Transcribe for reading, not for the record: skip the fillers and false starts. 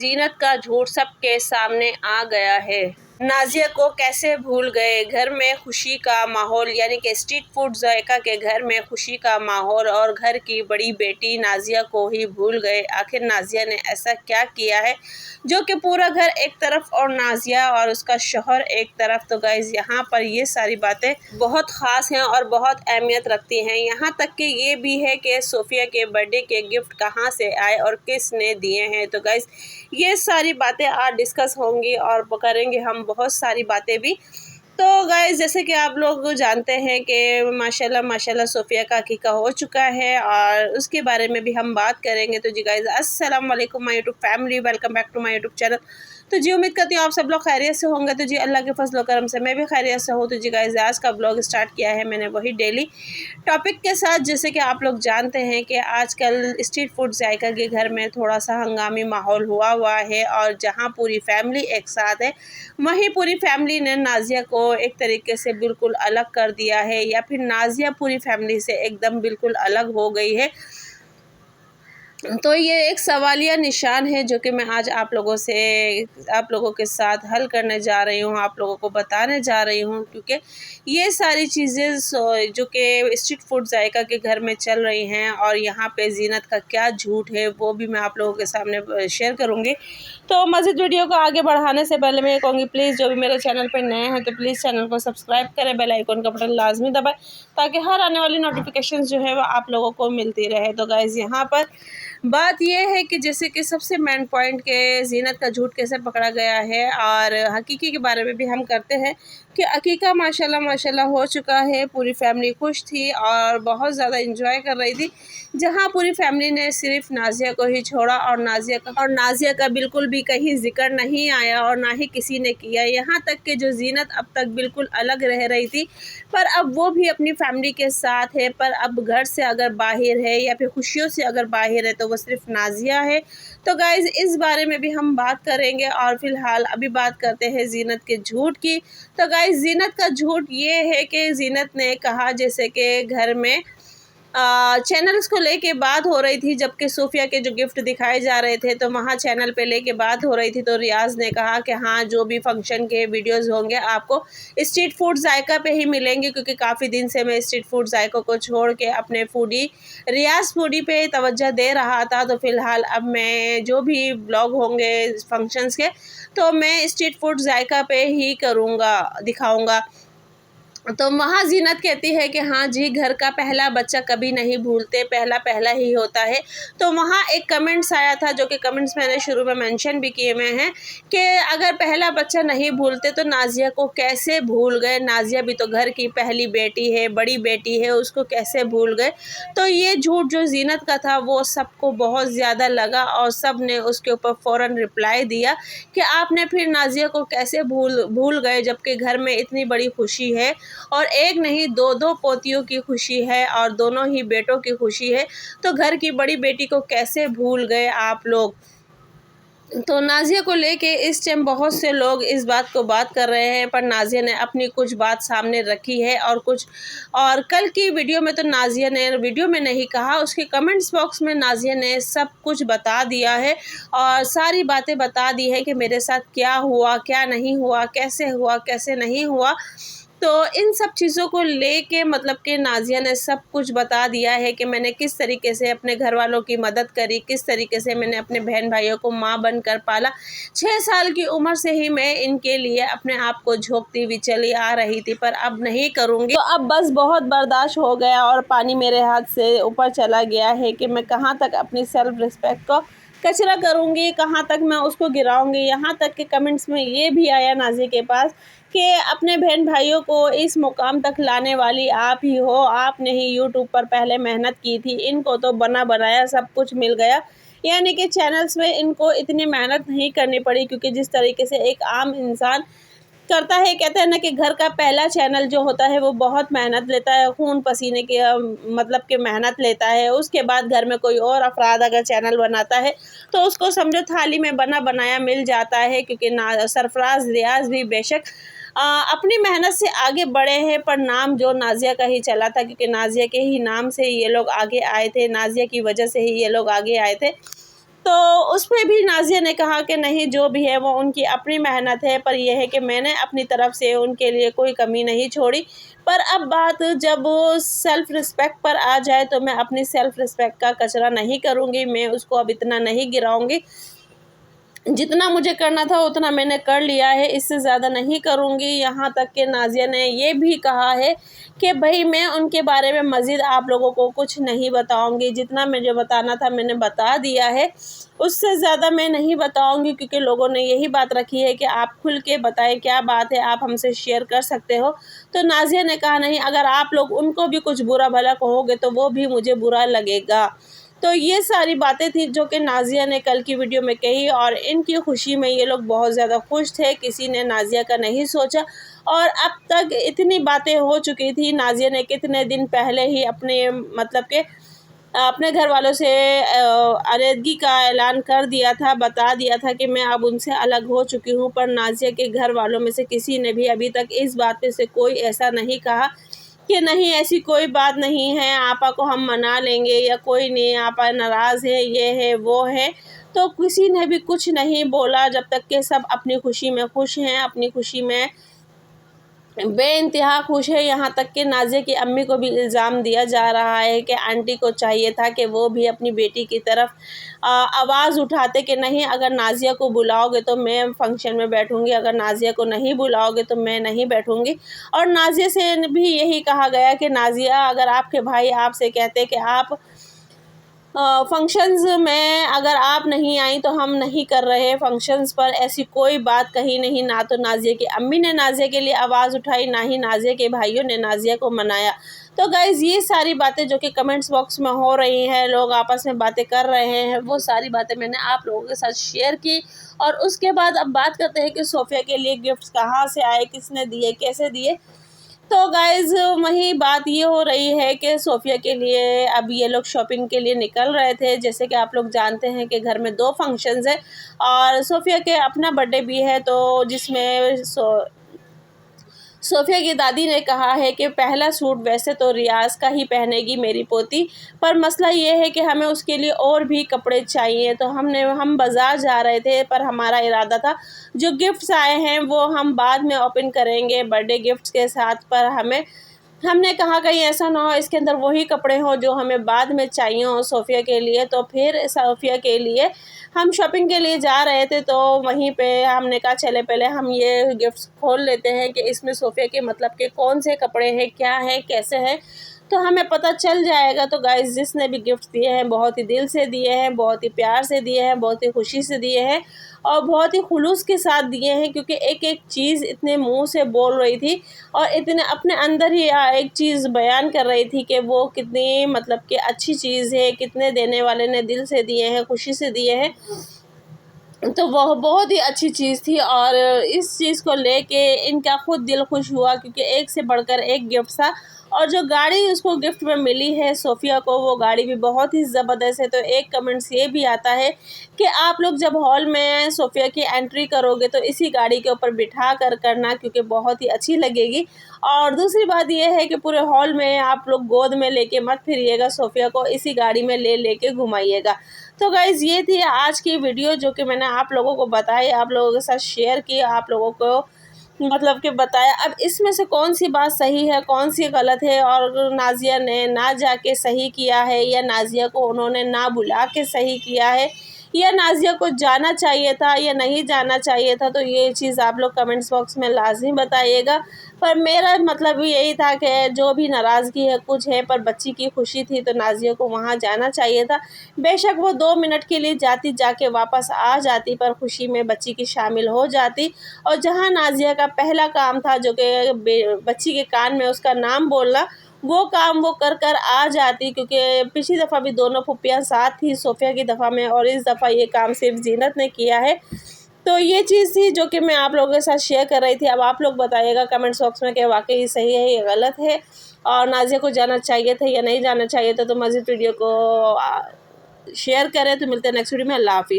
जीनत का झूठ सबके सामने आ गया है। नाजिया को कैसे भूल गए। घर में खुशी का माहौल, यानी कि स्ट्रीट फूड जायका के घर में खुशी का माहौल और घर की बड़ी बेटी नाजिया को ही भूल गए। आखिर नाजिया ने ऐसा क्या किया है जो कि पूरा घर एक तरफ और नाजिया और उसका शौहर एक तरफ। तो गाइज यहाँ पर ये सारी बातें बहुत ख़ास हैं और बहुत अहमियत रखती हैं। यहाँ तक कि ये भी है कि सोफिया के बर्थडे के गिफ्ट कहाँ से आए और किसने दिए हैं। तो गाइज ये सारी बातें आज डिस्कस होंगी और करेंगे हम बहुत सारी बातें भी। तो गाइस, जैसे कि आप लोग जानते हैं कि माशाल्लाह सोफिया का अकीका हो चुका है और उसके बारे में भी हम बात करेंगे। तो जी गाइस, अस्सलाम वालेकुम my YouTube family, welcome back to my YouTube channel. तो जी उम्मीद करती हूँ आप सब लोग खैरियत से होंगे। तो जी अल्लाह के फजल करम से मैं भी खैरियत से हूँ। तो जी गाइस, आज का ब्लॉग स्टार्ट किया है मैंने वही डेली टॉपिक के साथ। जैसे कि आप लोग जानते हैं कि आजकल स्ट्रीट फूड जायका के घर में थोड़ा सा हंगामी माहौल हुआ है और जहाँ पूरी फैमिली एक साथ है वहीं पूरी फैमिली ने नाजिया को एक तरीके से बिल्कुल अलग कर दिया है, या फिर नाजिया पूरी फैमिली से एकदम बिल्कुल अलग हो गई है। तो ये एक सवालिया निशान है जो कि मैं आज आप लोगों के साथ हल करने जा रही हूँ, आप लोगों को बताने जा रही हूँ, क्योंकि ये सारी चीज़ें जो कि स्ट्रीट फूड जायका के घर में चल रही हैं और यहाँ पे जीनत का क्या झूठ है वो भी मैं आप लोगों के सामने शेयर करूँगी। तो मज़ीद वीडियो को आगे बढ़ाने से पहले मैं कहूँगी, प्लीज़ जो भी मेरे चैनल पर नए हैं तो प्लीज़ चैनल को सब्सक्राइब करें, बेल आइकन का बटन लाजमी दबाएं ताकि हर आने वाली नोटिफिकेशन जो है वो आप लोगों को मिलती रहे। तो गाइज़, यहाँ पर बात यह है कि जैसे कि सबसे मेन पॉइंट के जीनत का झूठ कैसे पकड़ा गया है और हकीकी के बारे में भी हम करते हैं कि अकीका माशाल्लाह हो चुका है। पूरी फैमिली खुश थी और बहुत ज़्यादा इंजॉय कर रही थी, जहां पूरी फैमिली ने सिर्फ नाजिया को ही छोड़ा और नाजिया का बिल्कुल भी कहीं जिक्र नहीं आया और ना ही किसी ने किया। यहाँ तक कि जो जीनत अब तक बिल्कुल अलग रह रही थी, पर अब वो भी अपनी फैमिली के साथ है, पर अब घर से अगर बाहर है या फिर खुशियों से अगर बाहर है तो वो सिर्फ नाजिया है। तो गाइज़, इस बारे में भी हम बात करेंगे और फिलहाल अभी बात करते हैं जीनत के झूठ की। तो गाइज़, जीनत का झूठ ये है कि जीनत ने कहा जैसे कि घर में चैनल्स को लेके बात हो रही थी, जबकि सोफिया के जो गिफ्ट दिखाए जा रहे थे तो वहाँ चैनल पे लेके बात हो रही थी। तो रियाज ने कहा कि हाँ, जो भी फंक्शन के वीडियोस होंगे आपको स्ट्रीट फूड जायका पे ही मिलेंगे, क्योंकि काफ़ी दिन से मैं स्ट्रीट फूड जायका को छोड़ के अपने रियाज फूडी पे तवज्जो दे रहा था। तो फिलहाल अब मैं जो भी ब्लॉग होंगे फंक्शंस के तो मैं स्ट्रीट फूड जायका पे ही दिखाऊँगा। तो वहाँ जीनत कहती है कि हाँ जी, घर का पहला बच्चा कभी नहीं भूलते, पहला ही होता है। तो वहाँ एक कमेंट्स आया था, जो कि कमेंट्स मैंने शुरू में मेंशन भी किए हुए हैं कि अगर पहला बच्चा नहीं भूलते तो नाजिया को कैसे भूल गए। नाजिया भी तो घर की पहली बेटी है, बड़ी बेटी है, उसको कैसे भूल गए। तो ये झूठ जो जीनत का था वो सबको बहुत ज़्यादा लगा और सब ने उसके ऊपर फ़ौरन रिप्लाई दिया कि आपने फिर नाजिया को कैसे भूल गए, जबकि घर में इतनी बड़ी खुशी है और एक नहीं दो पोतियों की खुशी है और दोनों ही बेटों की खुशी है। तो घर की बड़ी बेटी को कैसे भूल गए आप लोग। तो नाजिया को लेके इस टाइम बहुत से लोग इस बात को बात कर रहे हैं, पर नाजिया ने अपनी कुछ बात सामने रखी है और कल की वीडियो में तो नाजिया ने वीडियो में नहीं कहा, उसके कमेंट्स बॉक्स में नाजिया ने सब कुछ बता दिया है और सारी बातें बता दी है कि मेरे साथ क्या हुआ, क्या नहीं हुआ, कैसे नहीं हुआ। तो इन सब चीज़ों को लेके मतलब कि नाजिया ने सब कुछ बता दिया है कि मैंने किस तरीके से अपने घर वालों की मदद करी, किस तरीके से मैंने अपने बहन भाइयों को माँ बनकर पाला। 6 साल की उम्र से ही मैं इनके लिए अपने आप को झोंकती हुई चली आ रही थी, पर अब नहीं करूँगी। तो अब बस बहुत बर्दाश्त हो गया और पानी मेरे हाथ से ऊपर चला गया है कि मैं कहाँ तक अपनी सेल्फ रिस्पेक्ट को कचरा करूँगी, कहाँ तक मैं उसको गिराऊँगी। यहाँ तक कि कमेंट्स में ये भी आया नाज़ी के पास कि अपने बहन भाइयों को इस मुकाम तक लाने वाली आप ही हो, आपने ही यूट्यूब पर पहले मेहनत की थी, इनको तो बना बनाया सब कुछ मिल गया। यानी कि चैनल्स में इनको इतनी मेहनत नहीं करनी पड़ी, क्योंकि जिस तरीके से एक आम इंसान करता है, कहते हैं ना कि घर का पहला चैनल जो होता है वो बहुत मेहनत लेता है, खून पसीने की मतलब कि मेहनत लेता है। उसके बाद घर में कोई और अफराद अगर चैनल बनाता है तो उसको समझो थाली में बना बनाया मिल जाता है, क्योंकि सरफराज रियाज भी बेशक अपनी मेहनत से आगे बढ़े हैं, पर नाम जो नाजिया का ही चला था, क्योंकि नाजिया के ही नाम से ये लोग आगे आए थे, नाजिया की वजह से ही ये लोग आगे आए थे। तो तो उसमें भी नाज़िया ने कहा कि नहीं, जो भी है वो उनकी अपनी मेहनत है, पर यह है कि मैंने अपनी तरफ से उनके लिए कोई कमी नहीं छोड़ी। पर अब बात जब सेल्फ़ रिस्पेक्ट पर आ जाए तो मैं अपनी सेल्फ़ रिस्पेक्ट का कचरा नहीं करूँगी, मैं उसको अब इतना नहीं गिराऊँगी। जितना मुझे करना था उतना मैंने कर लिया है, इससे ज़्यादा नहीं करूँगी। यहाँ तक कि नाज़िया ने ये भी कहा है कि भई मैं उनके बारे में मज़ीद आप लोगों को कुछ नहीं बताऊँगी, जितना मुझे बताना था मैंने बता दिया है, उससे ज़्यादा मैं नहीं बताऊँगी, क्योंकि लोगों ने यही बात रखी है कि आप खुल के बताएँ क्या बात है, आप हमसे शेयर कर सकते हो। तो नाज़िया ने कहा नहीं, अगर आप लोग उनको भी कुछ बुरा भला कहोगे तो वो भी मुझे बुरा लगेगा। तो ये सारी बातें थी जो कि नाज़िया ने कल की वीडियो में कही, और इनकी खुशी में ये लोग बहुत ज़्यादा खुश थे। किसी ने नाज़िया का नहीं सोचा, और अब तक इतनी बातें हो चुकी थी। नाज़िया ने कितने दिन पहले ही अपने मतलब के अपने घर वालों से अलहदगी का ऐलान कर दिया था, बता दिया था कि मैं अब उनसे अलग हो चुकी हूँ। पर नाज़िया के घर वालों में से किसी ने भी अभी तक इस बात पे से कोई ऐसा नहीं कहा कि नहीं, ऐसी कोई बात नहीं है, आपा को हम मना लेंगे, या कोई नहीं, आपा नाराज़ है, ये है वो है। तो किसी ने भी कुछ नहीं बोला, जब तक कि सब अपनी खुशी में खुश हैं, अपनी खुशी में बेइंतहा खुश है। यहाँ तक कि नाज़िया की अम्मी को भी इल्ज़ाम दिया जा रहा है कि आंटी को चाहिए था कि वो भी अपनी बेटी की तरफ आवाज़ उठाते कि नहीं, अगर नाज़िया को बुलाओगे तो मैं फ़ंक्शन में बैठूँगी, अगर नाज़िया को नहीं बुलाओगे तो मैं नहीं बैठूँगी। और नाज़िया से भी यही कहा गया कि नाज़िया, अगर आपके भाई आपसे कहते कि आप फंक्शंस में अगर आप नहीं आई तो हम नहीं कर रहे फंक्शंस पर, ऐसी कोई बात कही नहीं। ना तो नाज़िया की अम्मी ने नाज़िया के लिए आवाज़ उठाई, ना ही नाज़िया के भाइयों ने नाज़िया को मनाया। तो गाइज़, ये सारी बातें जो कि कमेंट्स बॉक्स में हो रही हैं, लोग आपस में बातें कर रहे हैं, वो सारी बातें मैंने आप लोगों के साथ शेयर की। और उसके बाद अब बात करते हैं कि सोफ़िया के लिए गिफ्ट्स कहाँ से आए, किसने दिए, कैसे दिए। तो गाइज़, वही बात ये हो रही है कि सोफ़िया के लिए अब ये लोग शॉपिंग के लिए निकल रहे थे। जैसे कि आप लोग जानते हैं कि घर में 2 फंक्शंस हैं, और सोफ़िया के अपना बर्थडे भी है, तो जिसमें सोफ़िया की दादी ने कहा है कि पहला सूट वैसे तो रियाज़ का ही पहनेगी मेरी पोती, पर मसला ये है कि हमें उसके लिए और भी कपड़े चाहिए। तो हम बाज़ार जा रहे थे, पर हमारा इरादा था जो गिफ्ट्स आए हैं वो हम बाद में ओपन करेंगे बर्थडे गिफ्ट्स के साथ। पर हमने कहा कहीं ऐसा ना हो इसके अंदर वही कपड़े हों जो हमें बाद में चाहिए हों सोफ़िया के लिए। तो फिर सोफ़िया के लिए हम शॉपिंग के लिए जा रहे थे, तो वहीं पे हमने कहा चले पहले हम ये गिफ्ट्स खोल लेते हैं कि इसमें सोफ़िया के मतलब के कौन से कपड़े हैं, क्या हैं, कैसे हैं, तो हमें पता चल जाएगा। तो गाइज़, जिसने भी गिफ्ट्स दिए हैं बहुत ही दिल से दिए हैं, बहुत ही प्यार से दिए हैं, बहुत ही खुशी से दिए हैं, और बहुत ही खुलूस के साथ दिए हैं, क्योंकि एक-एक चीज़ इतने मुँह से बोल रही थी, और इतने अपने अंदर ही एक चीज़ बयान कर रही थी कि वो कितनी मतलब कि अच्छी चीज़ है, कितने देने वाले ने दिल से दिए हैं, खुशी से दिए हैं। तो वह बहुत ही अच्छी चीज़ थी, और इस चीज़ को लेके इनका खुद दिल खुश हुआ, क्योंकि एक से बढ़कर एक गिफ्ट था। और जो गाड़ी उसको गिफ्ट में मिली है सोफ़िया को, वो गाड़ी भी बहुत ही ज़बरदस्त है। तो एक कमेंट्स ये भी आता है कि आप लोग जब हॉल में सोफ़िया की एंट्री करोगे तो इसी गाड़ी के ऊपर बिठा कर करना, क्योंकि बहुत ही अच्छी लगेगी। और दूसरी बात ये है कि पूरे हॉल में आप लोग गोद में लेके मत फिरिएगा, सोफ़िया को इसी गाड़ी में ले घुमाइएगा। तो गाइज़, ये थी आज की वीडियो जो कि मैंने आप लोगों को बताई, आप लोगों के साथ शेयर की, आप लोगों को मतलब कि बताया। अब इसमें से कौन-सी बात सही है, कौन-सी गलत है, और नाज़िया ने ना जाके सही किया है, या नाज़िया को उन्होंने ना बुला के सही किया है, या नाज़िया को जाना चाहिए था या नहीं जाना चाहिए था, तो ये चीज़ आप लोग कमेंट्स बॉक्स में लाज़मी बताइएगा। पर मेरा मतलब यही था कि जो भी नाराज़गी है कुछ है, पर बच्ची की खुशी थी तो नाज़िया को वहाँ जाना चाहिए था। बेशक वो 2 मिनट के लिए जाती, जाके वापस आ जाती, पर खुशी में बच्ची की शामिल हो जाती। और जहाँ नाज़िया का पहला काम था जो कि बच्ची के कान में उसका नाम बोलना, वो काम वो कर आ जाती, क्योंकि पिछली दफ़ा भी दोनों फूफियाँ साथ थी सोफ़िया की दफ़ा में, और इस दफ़ा ये काम सिर्फ ज़ीनत ने किया है। तो ये चीज़ थी जो कि मैं आप लोगों के साथ शेयर कर रही थी। अब आप लोग बताइएगा कमेंट्स बॉक्स में कि वाक़ई सही है या गलत है, और नाज़िया को जाना चाहिए था या नहीं जाना चाहिए था। तो मज़ीद वीडियो को शेयर करें। तो मिलते हैं नेक्स्ट वीडियो में। अल्लाह हाफ़िज़।